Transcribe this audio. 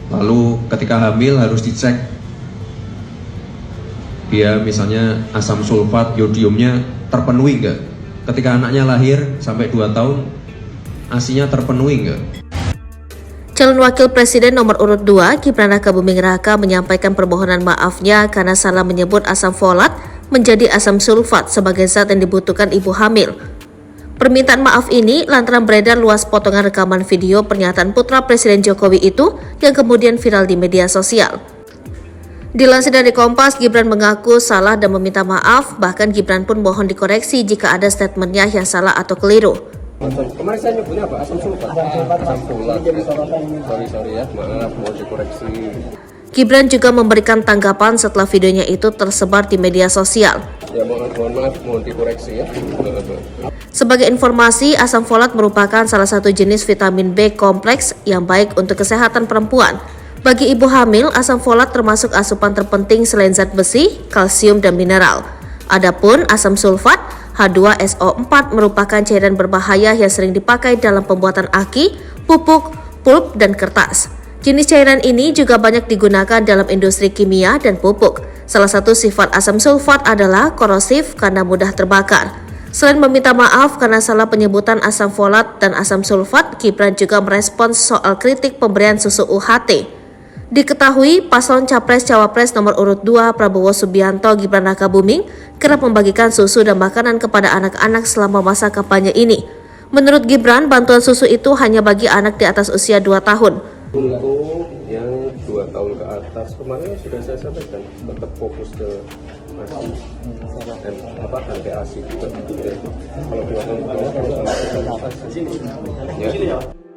Lalu ketika hamil harus dicek dia misalnya asam sulfat, yodiumnya terpenuhi enggak. Ketika anaknya lahir sampai 2 tahun, ASI-nya terpenuhi enggak. Calon Wakil Presiden nomor urut 2, Gibran Rakabuming Raka menyampaikan permohonan maafnya karena salah menyebut asam folat menjadi asam sulfat sebagai zat yang dibutuhkan ibu hamil. Permintaan maaf ini lantaran beredar luas potongan rekaman video pernyataan putra Presiden Jokowi itu yang kemudian viral di media sosial. Dilansir dari Kompas, Gibran mengaku salah dan meminta maaf, bahkan Gibran pun mohon dikoreksi jika ada statementnya yang salah atau keliru. Kemarin saya nyebutnya apa? Asam sulfat. Asam sulfat. Sorry ya, maaf, mau dikoreksi. Gibran juga memberikan tanggapan setelah videonya itu tersebar di media sosial. Ya mohon maaf, mohon dikoreksi ya. Sebagai informasi, asam folat merupakan salah satu jenis vitamin B kompleks yang baik untuk kesehatan perempuan. Bagi ibu hamil, asam folat termasuk asupan terpenting selain zat besi, kalsium, dan mineral. Adapun asam sulfat, H2SO4 merupakan cairan berbahaya yang sering dipakai dalam pembuatan aki, pupuk, pulp, dan kertas. Jenis cairan ini juga banyak digunakan dalam industri kimia dan pupuk. Salah satu sifat asam sulfat adalah korosif karena mudah terbakar. Selain meminta maaf karena salah penyebutan asam folat dan asam sulfat, Gibran juga merespons soal kritik pemberian susu UHT. Diketahui, paslon Capres-Cawapres nomor urut 2 Prabowo Subianto Gibran Rakabuming kerap membagikan susu dan makanan kepada anak-anak selama masa kampanye ini. Menurut Gibran, bantuan susu itu hanya bagi anak di atas usia 2 tahun. Untuk yang 2 tahun ke atas, kemarin sudah saya sampaikan, tetap fokus ke ASI dan sampai ASI juga. Kalau 2 tahun ke bawah, kalau ASI ya.